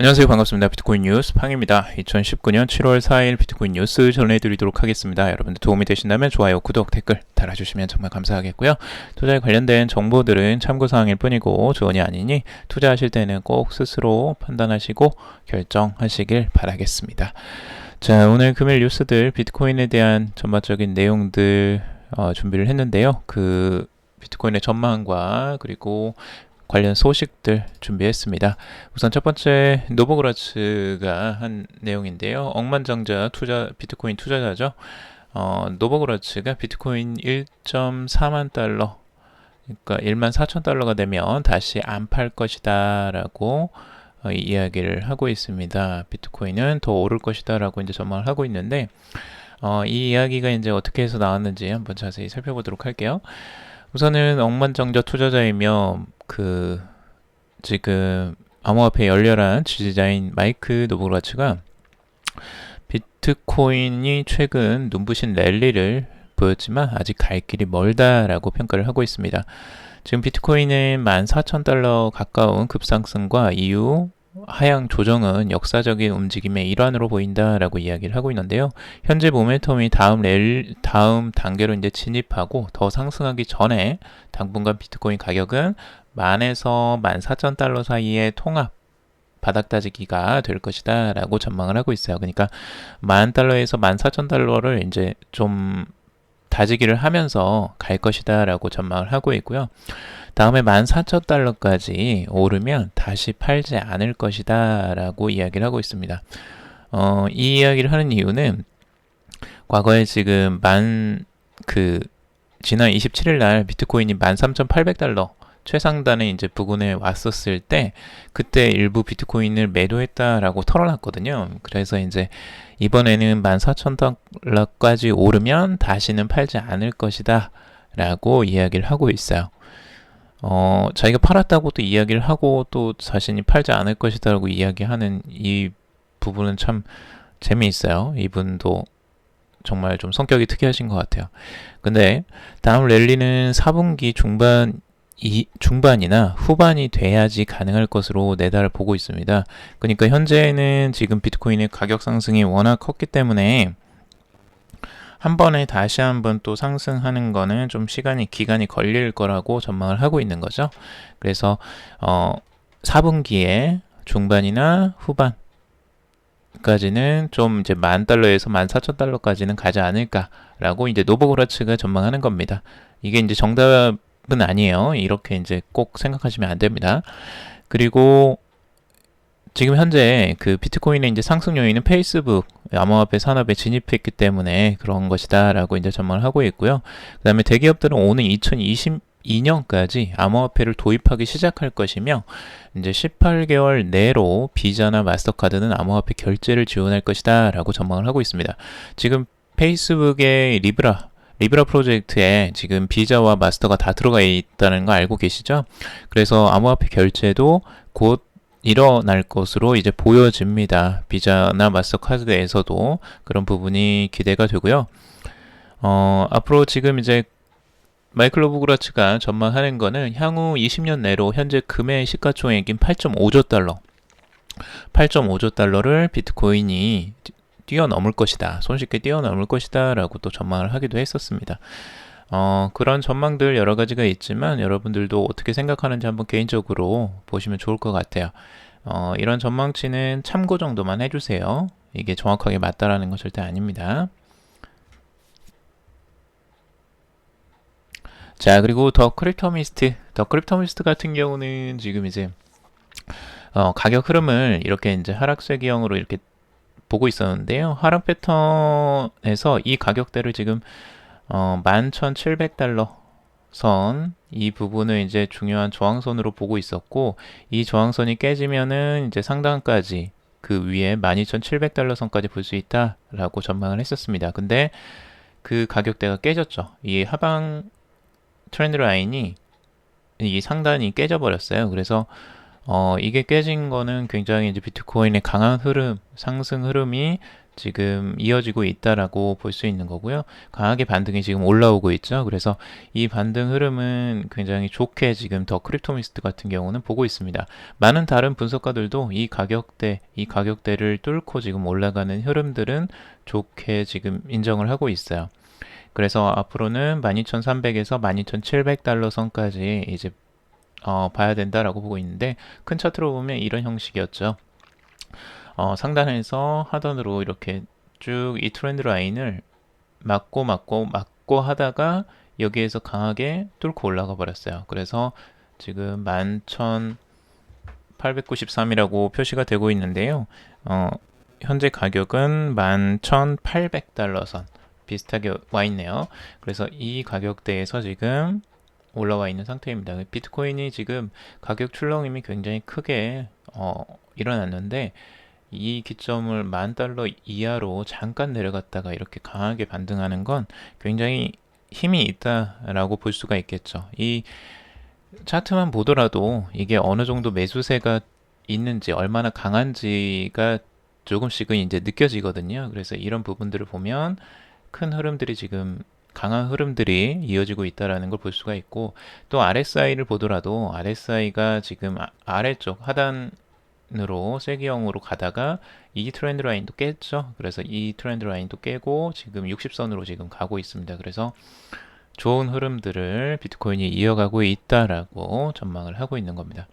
안녕하세요. 반갑습니다. 비트코인 뉴스 팡입니다. 2019년 7월 4일 비트코인 뉴스 전해드리도록 하겠습니다. 여러분들 도움이 되신다면 좋아요, 구독, 댓글 달아주시면 정말 감사하겠고요. 투자에 관련된 정보들은 참고사항일 뿐이고 조언이 아니니 투자하실 때는 꼭 스스로 판단하시고 결정하시길 바라겠습니다. 자, 오늘 금일 뉴스들 비트코인에 대한 전반적인 내용들 준비를 했는데요. 그 비트코인의 전망과 그리고 관련 소식들 준비했습니다. 우선 첫 번째 노보그라츠가 한 내용인데요. 억만장자 비트코인 투자자죠. 노보그라츠가 비트코인 1.4만 달러, 그러니까 1만 4천 달러가 되면 다시 안 팔 것이다 라고 이야기를 하고 있습니다. 비트코인은 더 오를 것이다 라고 이제 전망을 하고 있는데 이 이야기가 이제 어떻게 해서 나왔는지 한번 자세히 살펴보도록 할게요. 우선은 억만장자 투자자이며 지금 암호화폐 열렬한 지지자인 마이크 노보그라츠가 비트코인이 최근 눈부신 랠리를 보였지만 아직 갈 길이 멀다라고 평가를 하고 있습니다. 지금 비트코인은 14,000달러 가까운 급상승과 이후 하향 조정은 역사적인 움직임의 일환으로 보인다라고 이야기를 하고 있는데요. 현재 모멘텀이 다음 단계로 이제 진입하고 더 상승하기 전에 당분간 비트코인 가격은 10,000에서 14,000달러 사이의 통합 바닥 다지기가 될 것이다 라고 전망을 하고 있어요. 그러니까 10,000달러에서 14,000달러를 이제 좀 다지기를 하면서 갈 것이다 라고 전망을 하고 있고요. 다음에 14,000달러까지 오르면 다시 팔지 않을 것이다 라고 이야기를 하고 있습니다. 이 이야기를 하는 이유는 과거에 지금 지난 27일 날 비트코인이 13,800달러 최상단에 이제 부근에 왔었을 때 그때 일부 비트코인을 매도했다라고 털어놨거든요. 그래서 이제 이번에는 14,000달러까지 오르면 다시는 팔지 않을 것이다 라고 이야기를 하고 있어요. 자기가 팔았다고 또 이야기를 하고 또 자신이 팔지 않을 것이다 라고 이야기하는 이 부분은 참 재미있어요. 이분도 정말 좀 성격이 특이하신 것 같아요. 근데 다음 랠리는 4분기 중반이나 후반이 돼야지 가능할 것으로 내달보고 있습니다. 그러니까 현재는 지금 비트코인의 가격 상승이 워낙 컸기 때문에 한 번에 다시 한번 또 상승하는 거는 좀 기간이 걸릴 거라고 전망을 하고 있는 거죠. 그래서 4분기에 중반이나 후반까지는 좀 이제 10,000달러에서 14,000달러까지는 가지 않을까라고 이제 노보그라츠가 전망하는 겁니다. 이게 이제 정답은 아니에요. 이렇게 이제 꼭 생각하시면 안 됩니다. 그리고 지금 현재 그 비트코인의 이제 상승 요인은 페이스북 암호화폐 산업에 진입했기 때문에 그런 것이다라고 이제 전망을 하고 있고요. 그다음에 대기업들은 오는 2022년까지 암호화폐를 도입하기 시작할 것이며 이제 18개월 내로 비자나 마스터카드는 암호화폐 결제를 지원할 것이다라고 전망을 하고 있습니다. 지금 페이스북의 리브라 프로젝트에 지금 비자와 마스터가 다 들어가 있다는 거 알고 계시죠? 그래서 암호화폐 결제도 곧 일어날 것으로 이제 보여집니다. 비자나 마스터카드에서도 그런 부분이 기대가 되고요. 앞으로 지금 이제 마이클 노보그라츠가 전망하는 거는 향후 20년 내로 현재 금의 시가총액인 8.5조 달러를 비트코인이 뛰어넘을 것이다. 손쉽게 뛰어넘을 것이다 라고 또 전망을 하기도 했었습니다. 그런 전망들 여러 가지가 있지만 여러분들도 어떻게 생각하는지 한번 개인적으로 보시면 좋을 것 같아요. 이런 전망치는 참고 정도만 해주세요. 이게 정확하게 맞다라는 건 절대 아닙니다. 자, 그리고 더 크립토미스트 같은 경우는 지금 이제 가격 흐름을 이렇게 이제 하락세기형으로 이렇게 보고 있었는데요. 하락 패턴에서 이 가격대를 지금 11,700달러 선 이 부분을 이제 중요한 저항선으로 보고 있었고 이 저항선이 깨지면은 이제 상단까지 그 위에 12,700달러 선까지 볼 수 있다라고 전망을 했었습니다. 근데 그 가격대가 깨졌죠. 이 하방 트렌드 라인이 이 상단이 깨져 버렸어요. 그래서 이게 깨진 거는 굉장히 이제 비트코인의 강한 흐름, 상승 흐름이 지금 이어지고 있다라고 볼 수 있는 거고요. 강하게 반등이 지금 올라오고 있죠. 그래서 이 반등 흐름은 굉장히 좋게 지금 더 크립토미스트 같은 경우는 보고 있습니다. 많은 다른 분석가들도 이 가격대를 뚫고 지금 올라가는 흐름들은 좋게 지금 인정을 하고 있어요. 그래서 앞으로는 12,300에서 12,700달러 선까지 이제 봐야 된다라고 보고 있는데, 큰 차트로 보면 이런 형식이었죠. 상단에서 하단으로 이렇게 쭉 이 트렌드 라인을 맞고 하다가 여기에서 강하게 뚫고 올라가 버렸어요. 그래서 지금 11,893이라고 표시가 되고 있는데요. 현재 가격은 11,800달러 선 비슷하게 와 있네요. 그래서 이 가격대에서 지금 올라와 있는 상태입니다. 비트코인이 지금 가격 출렁임이 굉장히 크게 일어났는데, 이 기점을 10,000달러 이하로 잠깐 내려갔다가 이렇게 강하게 반등하는 건 굉장히 힘이 있다라고 볼 수가 있겠죠. 이 차트만 보더라도 이게 어느 정도 매수세가 있는지, 얼마나 강한지가 조금씩은 이제 느껴지거든요. 그래서 이런 부분들을 보면 큰 흐름들이 지금 강한 흐름들이 이어지고 있다라는 걸 볼 수가 있고, 또 RSI를 보더라도 RSI가 지금 아래쪽 하단으로 세기형으로 가다가 이 트렌드 라인도 깼죠. 그래서 이 트렌드 라인도 깨고 지금 60선으로 지금 가고 있습니다. 그래서 좋은 흐름들을 비트코인이 이어가고 있다라고 전망을 하고 있는 겁니다.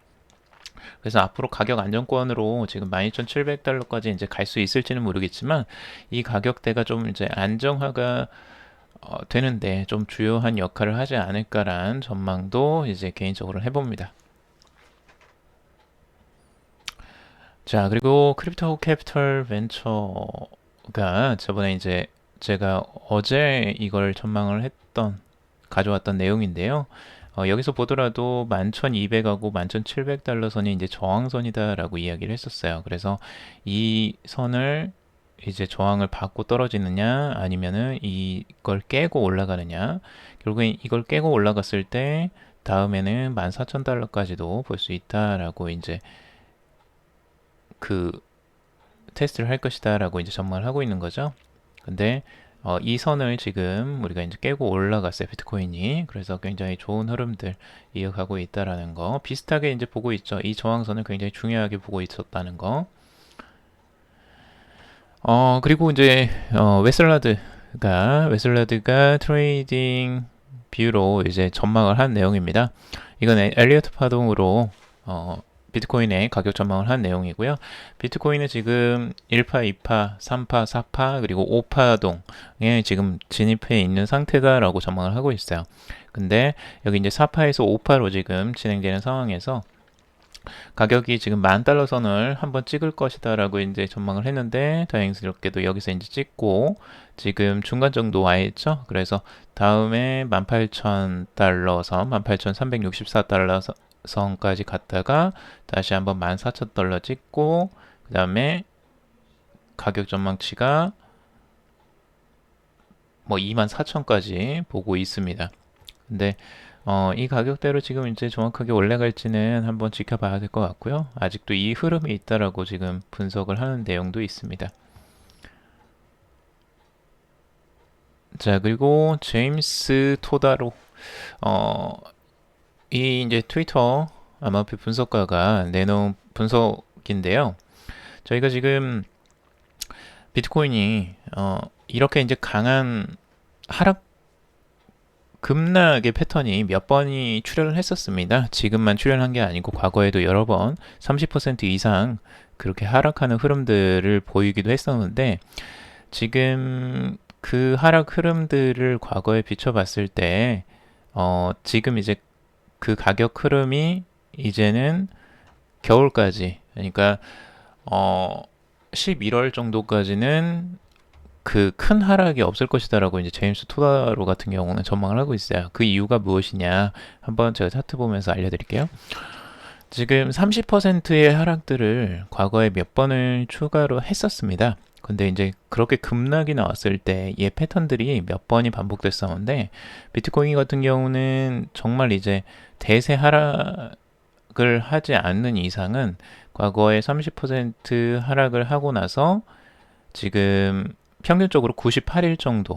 그래서 앞으로 가격 안정권으로 지금 12,700달러까지 이제 갈 수 있을지는 모르겠지만, 이 가격대가 좀 이제 안정화가 되는데 좀 주요한 역할을 하지 않을까라는 전망도 이제 개인적으로 해봅니다. 자, 그리고 크립토 캐피털 벤처가 저번에 이제 제가 어제 이걸 가져왔던 내용인데요. 여기서 보더라도 11,200하고 11,700달러 선이 이제 저항선이다라고 이야기를 했었어요. 그래서 이 선을 이제 저항을 받고 떨어지느냐, 아니면은 이걸 깨고 올라가느냐. 결국엔 이걸 깨고 올라갔을 때 다음에는 14,000달러까지도 볼 수 있다라고 이제 그 테스트를 할 것이다라고 이제 전망을 하고 있는 거죠. 근데 이 선을 지금 우리가 이제 깨고 올라갔어요, 비트코인이. 그래서 굉장히 좋은 흐름들 이어가고 있다라는 거, 비슷하게 이제 보고 있죠. 이 저항선을 굉장히 중요하게 보고 있었다는 거. 그리고 이제 웨슬라드가 트레이딩 뷰로 이제 전망을 한 내용입니다. 이건 엘리어트 파동으로 비트코인의 가격 전망을 한 내용이고요. 비트코인은 지금 1파, 2파, 3파, 4파, 그리고 5파동에 지금 진입해 있는 상태다라고 전망을 하고 있어요. 근데 여기 이제 4파에서 5파로 지금 진행되는 상황에서 가격이 지금 10,000달러 선을 한번 찍을 것이다라고 이제 전망을 했는데, 다행스럽게도 여기서 이제 찍고 지금 중간 정도 와 있죠. 그래서 다음에 18,000달러 선, 18,364달러 선까지 갔다가 다시 한번 14,000달러 찍고, 그 다음에 가격 전망치가 뭐 24,000까지 보고 있습니다. 근데 이 가격대로 지금 이제 정확하게 올라갈지는 한번 지켜봐야 될 것 같고요. 아직도 이 흐름이 있다라고 지금 분석을 하는 내용도 있습니다. 자, 그리고 제임스 토다로 이 이제 트위터 암호화폐 분석가가 내놓은 분석인데요. 저희가 지금 비트코인이 이렇게 이제 강한 하락 급락의 패턴이 몇 번이 출현을 했었습니다. 지금만 출현한 게 아니고 과거에도 여러 번 30% 이상 그렇게 하락하는 흐름들을 보이기도 했었는데, 지금 그 하락 흐름들을 과거에 비춰봤을 때 지금 이제 그 가격 흐름이 이제는 겨울까지, 그러니까 11월 정도까지는 그 큰 하락이 없을 것이다라고 이제 제임스 토다로 같은 경우는 전망을 하고 있어요. 그 이유가 무엇이냐, 한번 제가 차트 보면서 알려드릴게요. 지금 30%의 하락들을 과거에 몇 번을 추가로 했었습니다. 근데 이제 그렇게 급락이 나왔을 때 이 패턴들이 몇 번이 반복됐었는데, 비트코인 같은 경우는 정말 이제 대세 하락을 하락을 하지 않는 이상은 과거에 30% 하락을 하고 나서 지금 평균적으로 98일 정도,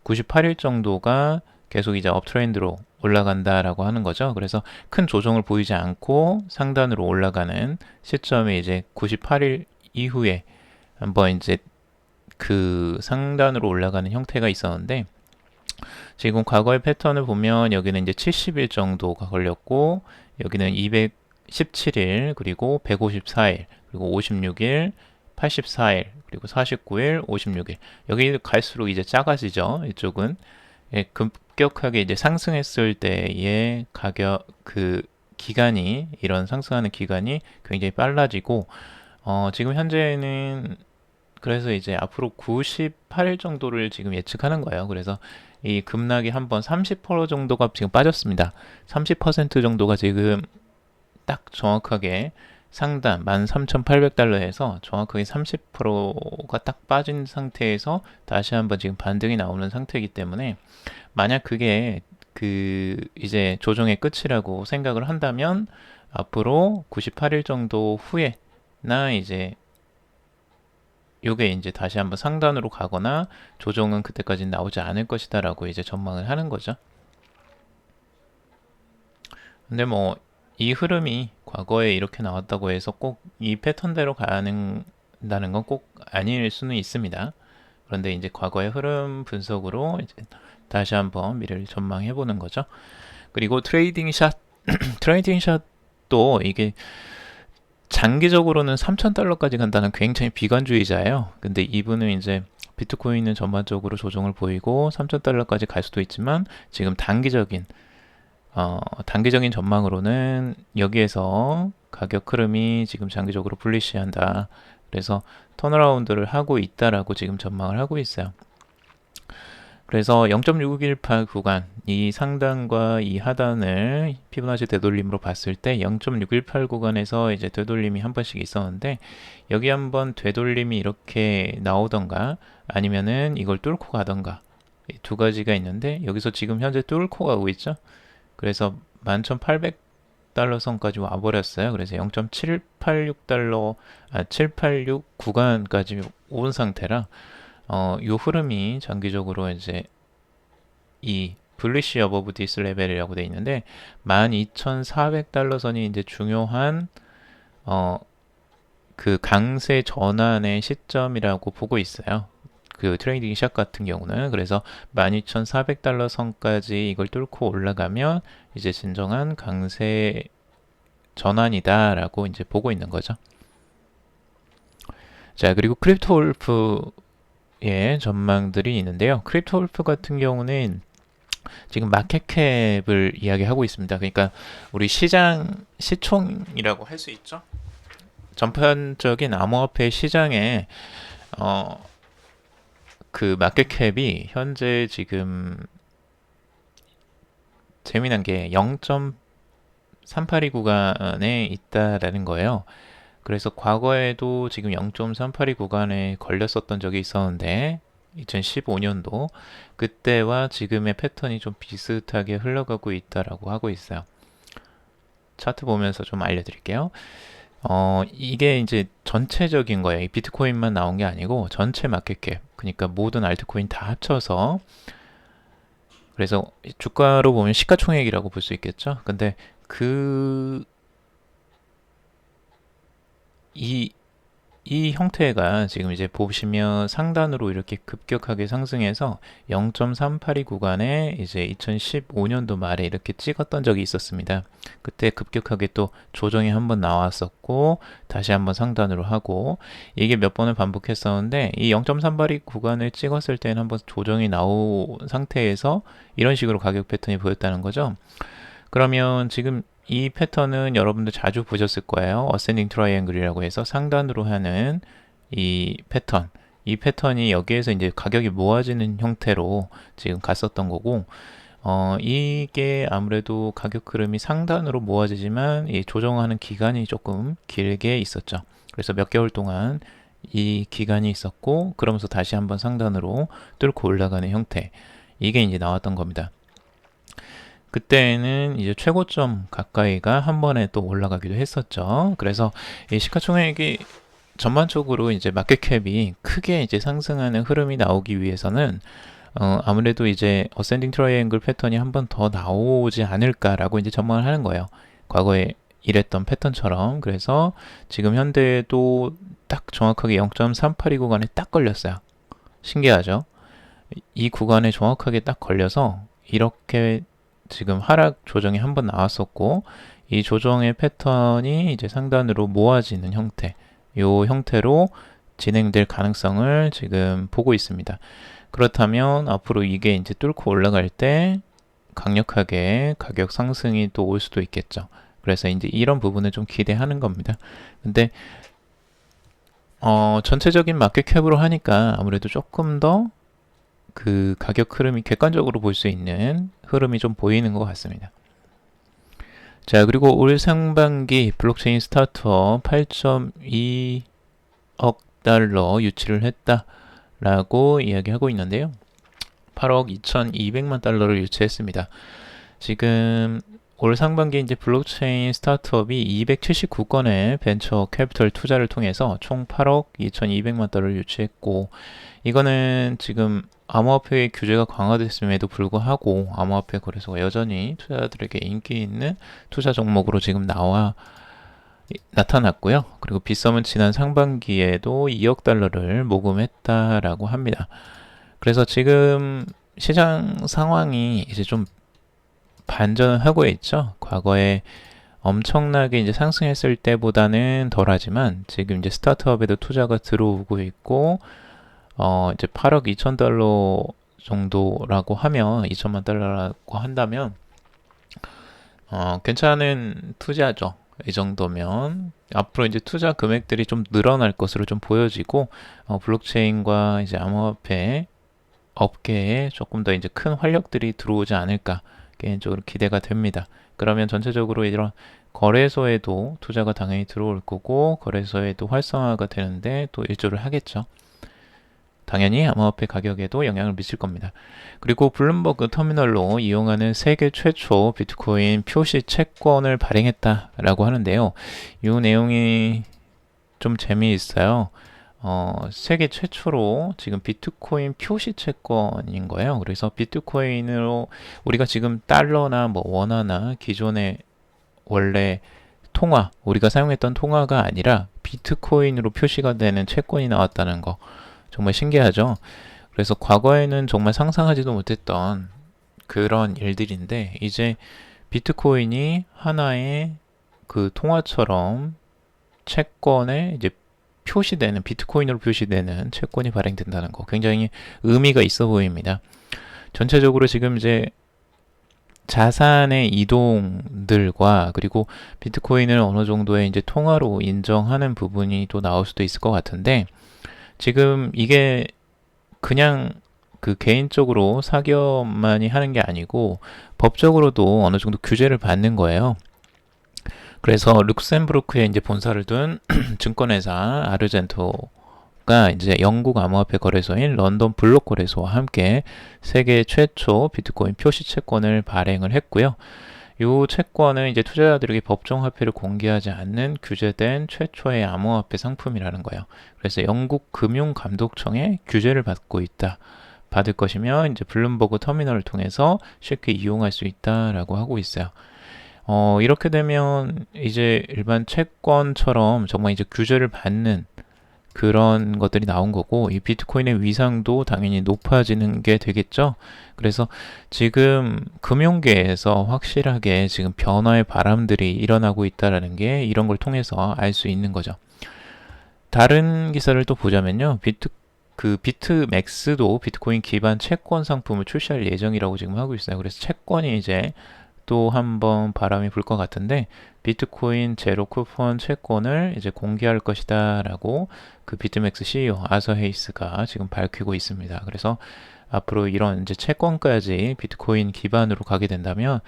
98일 정도가 계속 이제 업트렌드로 올라간다라고 하는 거죠. 그래서 큰 조정을 보이지 않고 상단으로 올라가는 시점이 이제 98일 이후에 한번 이제 그 상단으로 올라가는 형태가 있었는데, 지금 과거의 패턴을 보면 여기는 이제 70일 정도가 걸렸고, 여기는 217일, 그리고 154일, 그리고 56일, 84일, 그리고 49일, 56일. 여기 갈수록 이제 작아지죠. 이쪽은. 예, 급격하게 이제 상승했을 때의 가격, 그 기간이, 이런 상승하는 기간이 굉장히 빨라지고, 지금 현재는 그래서 이제 앞으로 98일 정도를 지금 예측하는 거예요. 그래서 이 급락이 한번 30% 정도가 지금 빠졌습니다. 30% 정도가 지금 딱 정확하게 상단 13,800달러에서 정확하게 30%가 딱 빠진 상태에서 다시 한번 지금 반등이 나오는 상태이기 때문에, 만약 그게 그 이제 조정의 끝이라고 생각을 한다면 앞으로 98일 정도 후에나 이제 요게 이제 다시 한번 상단으로 가거나 조정은 그때까지는 나오지 않을 것이다 라고 이제 전망을 하는 거죠. 근데 뭐 이 흐름이 과거에 이렇게 나왔다고 해서 꼭 이 패턴대로 가는다는 건 꼭 아닐 수는 있습니다. 그런데 이제 과거의 흐름 분석으로 이제 다시 한번 미래를 전망해 보는 거죠. 그리고 트레이딩 샷, 트레이딩 샷도 이게 장기적으로는 3,000달러까지 간다는 굉장히 비관주의자예요. 근데 이분은 이제 비트코인은 전반적으로 조정을 보이고 3,000달러까지 갈 수도 있지만, 지금 단기적인 전망으로는 여기에서 가격 흐름이 지금 장기적으로 불리시한다. 그래서 턴어라운드를 하고 있다라고 지금 전망을 하고 있어요. 그래서 0.6618 구간, 이 상단과 이 하단을 피보나치 되돌림으로 봤을 때 0.618 구간에서 이제 되돌림이 한 번씩 있었는데, 여기 한번 되돌림이 이렇게 나오던가 아니면은 이걸 뚫고 가던가, 두 가지가 있는데 여기서 지금 현재 뚫고 가고 있죠. 그래서 11,800달러 선까지 와버렸어요. 그래서 0.786달러, 786 구간까지 온 상태라, 요 흐름이 장기적으로 이제 이 블리시 어버브 디스 레벨이라고 돼 있는데, 12,400달러 선이 이제 중요한 그 강세 전환의 시점이라고 보고 있어요. 그 트레이딩 샷 같은 경우는. 그래서 12,400달러 선까지 이걸 뚫고 올라가면 이제 진정한 강세 전환이다라고 이제 보고 있는 거죠. 자, 그리고 크립토 울프의 전망들이 있는데요. 크립토 울프 같은 경우는 지금 마켓캡을 이야기하고 있습니다. 그러니까 우리 시총이라고 할 수 있죠. 전반적인 암호화폐 시장에 그 마켓캡이 현재 지금 재미난 게 0.382 구간에 있다라는 거예요. 그래서 과거에도 지금 0.382 구간에 걸렸었던 적이 있었는데, 2015년도 그때와 지금의 패턴이 좀 비슷하게 흘러가고 있다라고 하고 있어요. 차트 보면서 좀 알려드릴게요. 이게 이제 전체적인 거예요. 이 비트코인만 나온 게 아니고 전체 마켓캡, 그러니까 모든 알트코인 다 합쳐서. 그래서 주가로 보면 시가총액이라고 볼 수 있겠죠. 근데 이 형태가 지금 이제 보시면 상단으로 이렇게 급격하게 상승해서 0.382 구간에 이제 2015년도 말에 이렇게 찍었던 적이 있었습니다. 그때 급격하게 또 조정이 한번 나왔었고 다시 한번 상단으로 하고, 이게 몇 번을 반복했었는데, 이 0.382 구간을 찍었을 때는 한번 조정이 나온 상태에서 이런 식으로 가격 패턴이 보였다는 거죠. 그러면 지금 이 패턴은 여러분들 자주 보셨을 거예요. 어센딩 트라이앵글이라고 해서 상단으로 하는 이 패턴이 여기에서 이제 가격이 모아지는 형태로 지금 갔었던 거고, 이게 아무래도 가격 흐름이 상단으로 모아지지만 이 조정하는 기간이 조금 길게 있었죠. 그래서 몇 개월 동안 이 기간이 있었고, 그러면서 다시 한번 상단으로 뚫고 올라가는 형태, 이게 이제 나왔던 겁니다. 그때는 이제 최고점 가까이가 한 번에 또 올라가기도 했었죠. 그래서 이 시가총액이 전반적으로 이제 마켓캡이 크게 이제 상승하는 흐름이 나오기 위해서는 아무래도 이제 어센딩 트라이앵글 패턴이 한 번 더 나오지 않을까라고 이제 전망을 하는 거예요. 과거에 이랬던 패턴처럼. 그래서 지금 현대에도 딱 정확하게 0.382 구간에 딱 걸렸어요. 신기하죠? 이 구간에 정확하게 딱 걸려서 이렇게 지금 하락 조정이 한 번 나왔었고, 이 조정의 패턴이 이제 상단으로 모아지는 형태, 요 형태로 진행될 가능성을 지금 보고 있습니다. 그렇다면 앞으로 이게 이제 뚫고 올라갈 때 강력하게 가격 상승이 또 올 수도 있겠죠. 그래서 이제 이런 부분을 좀 기대하는 겁니다. 근데 전체적인 마켓 캡으로 하니까 아무래도 조금 더 그 가격 흐름이 객관적으로 볼 수 있는 흐름이 좀 보이는 것 같습니다. 자, 그리고 올 상반기 블록체인 스타트업 8.2억 달러 유치를 했다라고 이야기하고 있는데요. 8억 2,200만 달러를 유치했습니다. 지금 올 상반기 이제 블록체인 스타트업이 279건의 벤처 캐피털 투자를 통해서 총 8억 2,200만 달러를 유치했고, 이거는 지금 암호화폐 규제가 강화됐음에도 불구하고 암호화폐 거래소가 여전히 투자자들에게 인기 있는 투자 종목으로 지금 나타났고요. 그리고 빗썸은 지난 상반기에도 2억 달러를 모금했다라고 합니다. 그래서 지금 시장 상황이 이제 좀 반전을 하고 있죠. 과거에 엄청나게 이제 상승했을 때보다는 덜하지만 지금 이제 스타트업에도 투자가 들어오고 있고, 이제 8억 2천 달러 정도라고 하면, 2천만 달러라고 한다면, 괜찮은 투자죠. 이 정도면. 앞으로 이제 투자 금액들이 좀 늘어날 것으로 좀 보여지고, 블록체인과 이제 암호화폐 업계에 조금 더 이제 큰 활력들이 들어오지 않을까, 개인적으로 기대가 됩니다. 그러면 전체적으로 이런 거래소에도 투자가 당연히 들어올 거고, 거래소에도 활성화가 되는데 또 일조를 하겠죠. 당연히 암호화폐 가격에도 영향을 미칠 겁니다. 그리고 블룸버그 터미널로 이용하는 세계 최초 비트코인 표시 채권을 발행했다라고 하는데요. 이 내용이 좀 재미있어요. 세계 최초로 지금 비트코인 표시 채권인 거예요. 그래서 비트코인으로 우리가 지금 달러나 뭐 원화나 기존의 원래 우리가 사용했던 통화가 아니라 비트코인으로 표시가 되는 채권이 나왔다는 거. 정말 신기하죠? 그래서 과거에는 정말 상상하지도 못했던 그런 일들인데, 이제 비트코인이 하나의 그 통화처럼 채권에 이제 비트코인으로 표시되는 채권이 발행된다는 거, 굉장히 의미가 있어 보입니다. 전체적으로 지금 이제 자산의 이동들과 그리고 비트코인을 어느 정도의 이제 통화로 인정하는 부분이 또 나올 수도 있을 것 같은데, 지금 이게 그냥 그 개인적으로 사기업만이 하는 게 아니고 법적으로도 어느 정도 규제를 받는 거예요. 그래서 룩셈부르크에 이제 본사를 둔 증권회사 아르젠토가 이제 영국 암호화폐 거래소인 런던 블록 거래소와 함께 세계 최초 비트코인 표시 채권을 발행을 했고요. 이 채권은 이제 투자자들에게 법정 화폐를 공개하지 않는 규제된 최초의 암호화폐 상품이라는 거예요. 그래서 영국 금융감독청의 규제를 받을 것이며 이제 블룸버그 터미널을 통해서 쉽게 이용할 수 있다라고 하고 있어요. 이렇게 되면 이제 일반 채권처럼 정말 이제 규제를 받는 그런 것들이 나온 거고, 이 비트코인의 위상도 당연히 높아지는 게 되겠죠. 그래서 지금 금융계에서 확실하게 지금 변화의 바람들이 일어나고 있다는 게 이런 걸 통해서 알 수 있는 거죠. 다른 기사를 또 보자면요. 비트맥스도 비트코인 기반 채권 상품을 출시할 예정이라고 지금 하고 있어요. 그래서 채권이 이제 또 한번 바람이 불 것 같은데, 비트코인 제로 쿠폰 채권을 이제 공개할 것이다 라고 그 비트맥스 CEO 아서 헤이스가 지금 밝히고 있습니다. 그래서 앞으로 이런 이제 채권까지 비트코인 기반으로 가게 된다면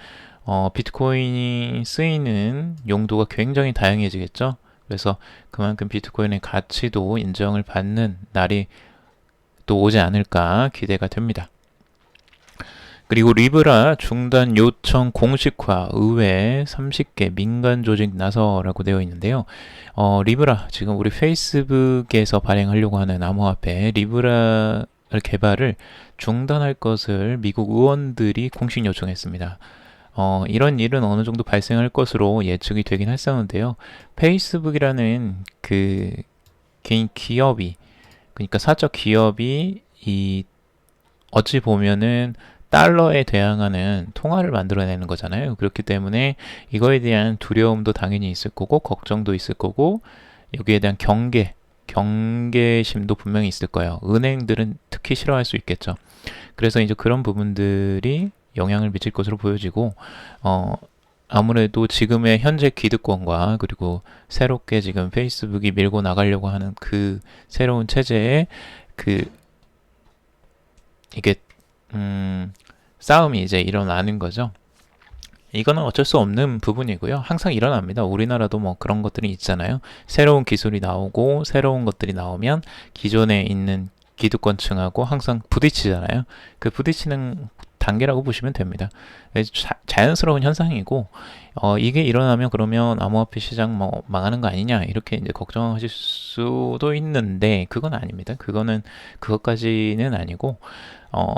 비트코인이 쓰이는 용도가 굉장히 다양해지겠죠. 그래서 그만큼 비트코인의 가치도 인정을 받는 날이 또 오지 않을까 기대가 됩니다. 그리고 리브라 중단 요청 공식화 의회 30개 민간 조직 나서라고 되어 있는데요. 리브라 지금 우리 페이스북에서 발행하려고 하는 암호화폐 리브라 개발을 중단할 것을 미국 의원들이 공식 요청했습니다. 이런 일은 어느 정도 발생할 것으로 예측이 되긴 했었는데요. 페이스북이라는 그 개인 기업이, 그러니까 사적 기업이 어찌 보면은 달러에 대항하는 통화를 만들어내는 거잖아요. 그렇기 때문에 이거에 대한 두려움도 당연히 있을 거고, 걱정도 있을 거고, 여기에 대한 경계심도 분명히 있을 거예요. 은행들은 특히 싫어할 수 있겠죠. 그래서 이제 그런 부분들이 영향을 미칠 것으로 보여지고, 아무래도 지금의 현재 기득권과 그리고 새롭게 지금 페이스북이 밀고 나가려고 하는 그 새로운 체제에 이게 싸움이 이제 일어나는 거죠. 이거는 어쩔 수 없는 부분이고요. 항상 일어납니다. 우리나라도 뭐 그런 것들이 있잖아요. 새로운 기술이 나오고 새로운 것들이 나오면 기존에 있는 기득권층하고 항상 부딪히잖아요. 그 부딪히는 단계라고 보시면 됩니다. 자연스러운 현상이고, 이게 일어나면 그러면 암호화폐 시장 뭐 망하는 거 아니냐 이렇게 이제 걱정하실 수도 있는데 그건 아닙니다. 그것까지는 아니고,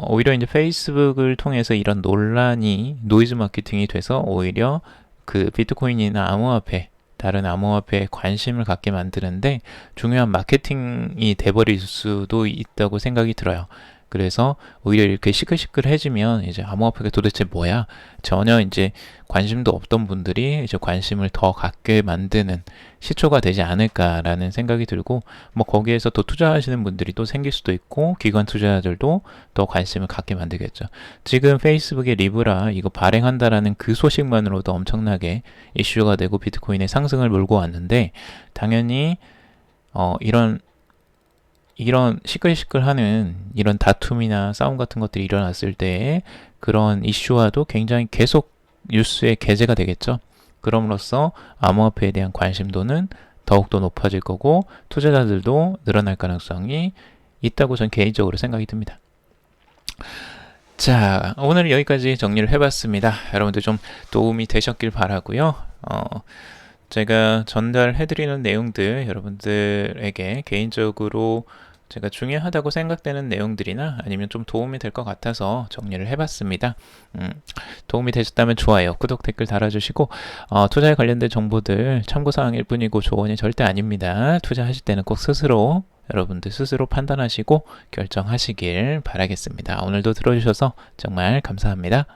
오히려 이제 페이스북을 통해서 이런 논란이 노이즈 마케팅이 돼서 오히려 그 비트코인이나 암호화폐, 다른 암호화폐에 관심을 갖게 만드는데 중요한 마케팅이 돼버릴 수도 있다고 생각이 들어요. 그래서 오히려 이렇게 시끌시끌해지면 이제 암호화폐가 도대체 뭐야? 전혀 이제 관심도 없던 분들이 이제 관심을 더 갖게 만드는 시초가 되지 않을까라는 생각이 들고, 뭐 거기에서 또 투자하시는 분들이 또 생길 수도 있고, 기관 투자자들도 더 관심을 갖게 만들겠죠. 지금 페이스북의 리브라 이거 발행한다라는 그 소식만으로도 엄청나게 이슈가 되고 비트코인의 상승을 몰고 왔는데, 당연히 이런 시끌시끌하는 이런 다툼이나 싸움 같은 것들이 일어났을 때 그런 이슈와도 굉장히 계속 뉴스에 게재가 되겠죠. 그럼으로써 암호화폐에 대한 관심도는 더욱더 높아질 거고 투자자들도 늘어날 가능성이 있다고 전 개인적으로 생각이 듭니다. 자, 오늘 여기까지 정리를 해봤습니다. 여러분들 좀 도움이 되셨길 바라고요. 제가 전달해드리는 내용들 여러분들에게 개인적으로 제가 중요하다고 생각되는 내용들이나 아니면 좀 도움이 될 것 같아서 정리를 해봤습니다. 도움이 되셨다면 좋아요, 구독, 댓글 달아주시고, 투자에 관련된 정보들 참고사항일 뿐이고 조언이 절대 아닙니다. 투자하실 때는 꼭 여러분들 스스로 판단하시고 결정하시길 바라겠습니다. 오늘도 들어주셔서 정말 감사합니다.